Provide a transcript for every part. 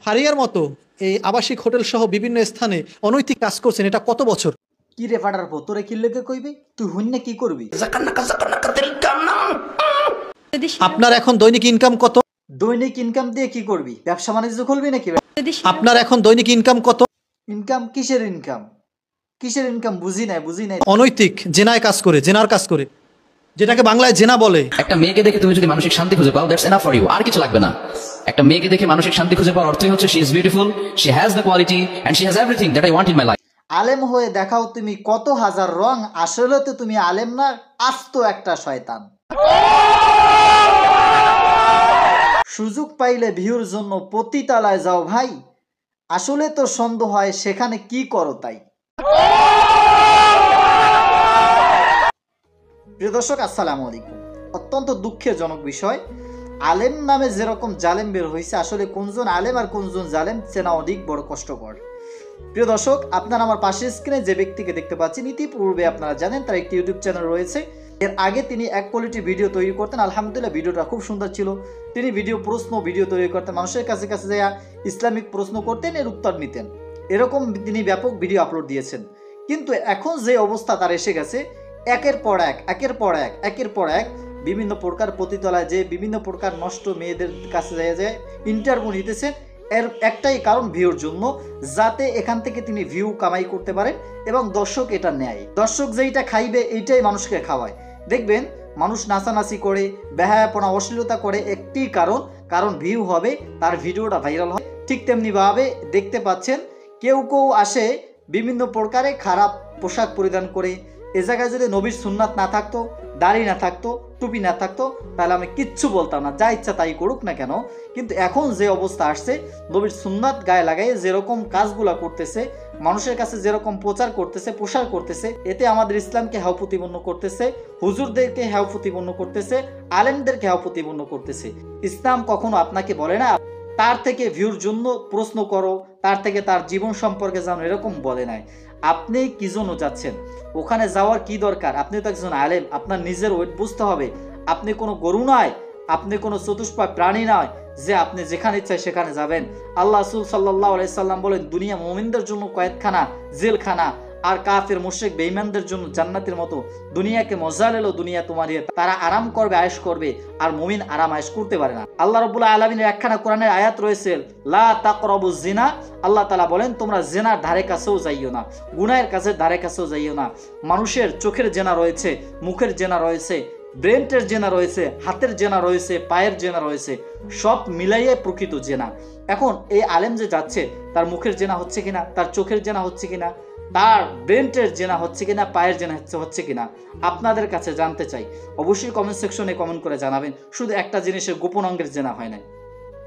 ফারিয়ার মতো এই আবাসিক হোটেল সহ বিভিন্ন স্থানে অনৈতিক কাজ করছেন, এটা কত বছর? কি রে ফাটার পো, তোরে কি লেগে কইবি? তুই হুন্নে কি করবি? আপনার এখন দৈনিক ইনকাম কত? দৈনিক ইনকাম দিয়ে কি করবি? ব্যবসা বাণিজ্য খুলবি নাকি? আপনার এখন দৈনিক ইনকাম কত? ইনকাম কিসের ইনকাম? কিসের ইনকাম? বুঝি নাই। অনৈতিক জেনায় কাজ করে, জেনার কাজ করে, যেটাকে বাংলায় জেনা বলে। একটা মেয়েকে দেখে তুমি যদি মানসিক শান্তি খুঁজে পাও, দ্যাটস এনাফ ফর ইউ, আর কিছু লাগবে না। একটা মেয়েকে দেখে মানসিক শান্তি খুঁজে পাওয়ার অর্থই হচ্ছে she is beautiful, she has the quality and she has everything that I want in my life. আলেম হয়ে দেখাও তুমি কত হাজার রং, আসলে তো তুমি আলেম না, আস্ত একটা শয়তান। সুযোগ পাইলে ভিউর জন্য পতিতালায় যাও ভাই, আসলে তো সন্দেহ হয় সেখানে কি করো তাই। প্রিয় দর্শক, আসসালামু আলাইকুম। অত্যন্ত দুঃখজনক বিষয়, আলেম নামে যেরকম জালেম বের হয়েছে, আসলে কোনজন আলেম আর কোনজন জালেম চেনা অধিক বড় কষ্টকর। প্রিয় দর্শক, আপনারা আমার পাশের স্ক্রিনে যে ব্যক্তিকে দেখতে পাচ্ছেন, ইতিপূর্বে আপনারা জানেন তার একটি ইউটিউব চ্যানেল রয়েছে। এর আগে তিনি এক কোয়ালিটির ভিডিও তৈরি করতেন, আলহামদুলিল্লাহ ভিডিওটা খুব সুন্দর ছিল। তিনি ভিডিও তৈরি করতেন, মানুষের কাছে যাইয়া ইসলামিক প্রশ্ন করতেন, এর উত্তর নিতেন, এরকম তিনি ব্যাপক ভিডিও আপলোড দিয়েছেন। কিন্তু এখন যে অবস্থা তার এসে গেছে, একের পর এক বিভিন্ন প্রকার পতিতলায় যে বিভিন্ন প্রকার নষ্ট মেয়েদের কাছে যায় ইন্টারভিউ নিতেছে। এর একটাই কারণ, ভিউর জন্য, যাতে এখান থেকে তিনি ভিউ কামাই করতে পারেন এবং দর্শক এটা নেয়। দর্শক যেইটা খাইবে এইটাই মানুষকে খাওয়ায়। দেখবেন মানুষ নাচানাচি করে, বেহায়াপনা, অশ্লীলতা করে, একটি কারণ ভিউ হবে, তার ভিডিওটা ভাইরাল হয়। ঠিক তেমনিভাবে দেখতে পাচ্ছেন কেউ আসে বিভিন্ন প্রকারে খারাপ পোশাক পরিধান করে। এ জায়গায় যদি নবীর সুন্নাত না থাকতো, দাড়ি না থাকতো, টুপি না থাকতো, তাহলে আমি কিচ্ছু বলতাম না, যা ইচ্ছা তাই করুক না কেন। কিন্তু এখন যে অবস্থা আসছে, নবীর সুন্নাত গায়ে লাগাই যেরকম কাজগুলা করতেছে, মানুষের কাছে যেরকম প্রচার করতেছে, প্রসার করতেছে, এতে আমাদের ইসলামকে হেয় প্রতিপন্ন করতেছে, হুজুরদেরকে হেয় প্রতিপন্ন করতেছে, আলেমদেরকে হেয় প্রতিপন্ন করতেছে। ইসলাম কখনো আপনাকে বলে না তার থেকে ভিউর জন্য প্রশ্ন করো, তার থেকে তার জীবন সম্পর্কে জানো, এরকম বলে নাই। আপনি কি জন্য যাচ্ছেন, ওখানে যাওয়ার কি দরকার? আপনি তো একজন আলেম, আপনার নিজের ওয়েট বুঝতে হবে। আপনি কোনো গরু নয়, আপনি কোনো চতুষ্পদ প্রাণী নয় যে আপনি যেখানে ইচ্ছা সেখানে যাবেন। আল্লাহ রাসূল সাল্লাল্লাহু আলাইহি সাল্লাম বলেন, দুনিয়া মুমিনদের জন্য কয়েদখানা, জেলখানা, আর কাফের মুশরিক বেঈমানদের জন্য জান্নাতের মতো। দুনিয়াকে মজা লেলো, দুনিয়া তোমারই, তারা আরাম করবে, আয়েশ করবে, আর মুমিন আরাম আয়েশ করতে পারে না। আল্লাহ রাব্বুল আলামিনের একখানা কোরআনের আয়াত রয়েছে, লা তাকরাবুজ জিনা। আল্লাহ তাআলা বলেন, তোমরা জিনার ধারে কাছেও যাইও না, গুনাহের কাছের ধারে কাছেও যাইও না। মানুষের চোখের জেনা রয়েছে, মুখের জেনা রয়েছে, ব্রেনের জেনা রয়েছে, হাতের জেনা রয়েছে, পায়ের জেনা রয়েছে, সব মিলাইয়ে প্রকৃত জেনা। এখন এই আলেম যে যাচ্ছে, তার মুখের জেনা হচ্ছে কিনা, তার চোখের জেনা হচ্ছে কিনা, তার ব্রেনের জেনা হচ্ছে কিনা, পায়ের জেনা হচ্ছে কিনা, আপনাদের কাছে জানতে চাই। অবশ্যই কমেন্ট সেকশনে কমেন্ট করে জানাবেন। শুধু একটা জিনিসের গোপন অঙ্গের জেনা হয় না,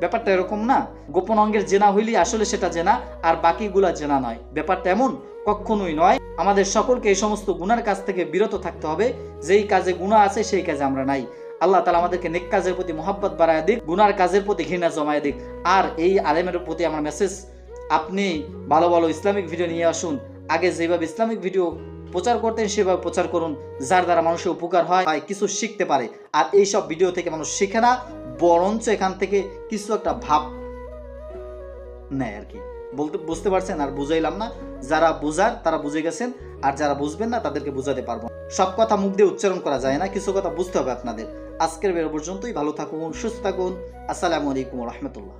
ব্যাপারটা এরকম না। গোপন অঙ্গের জেনা হইলেই আসলে সেটা জেনা, আর বাকিগুলা জেনা নয়। ব্যাপারটা এমন কখনোই নয়। আমাদের সকলকে এই সমস্ত গুনার কাছ থেকে বিরত থাকতে হবে। যেই কাজে গুনাহ আছে সেই কাজে আমরা নাই। আল্লাহ তাআলা আমাদেরকে নেক কাজের প্রতি মহব্বত বাড়ায় দিক, গুনার কাজের প্রতি ঘৃণা জমায় দিক। আর এই আলেমের প্রতি আমার মেসেজ, আপনি ভালো ভালো ইসলামিক ভিডিও নিয়ে আসুন। আগে যেভাবে ইসলামিক ভিডিও প্রচার করতেন সেভাবে প্রচার করুন, যার দ্বারা মানুষের উপকার হয়, কিছু শিখতে পারে। আর এইসব ভিডিও থেকে মানুষ শিখে না, বরঞ্চ এখান থেকে কিছু একটা ভাব নেয় আর কি। বুঝতে পারছেন? আর বুঝাইলাম না, যারা বুঝার তারা বুঝে গেছেন, আর যারা বুঝবেন না তাদেরকে বুঝাতে পারবো। সব কথা মুখ দিয়ে উচ্চারণ করা যায় না, কিছু কথা বুঝতে হবে আপনাদের। আজকের বের পর্যন্তই। ভালো থাকুন, সুস্থ থাকুন। আসসালামু আলাইকুম ওয়া রাহমাতুল্লাহ।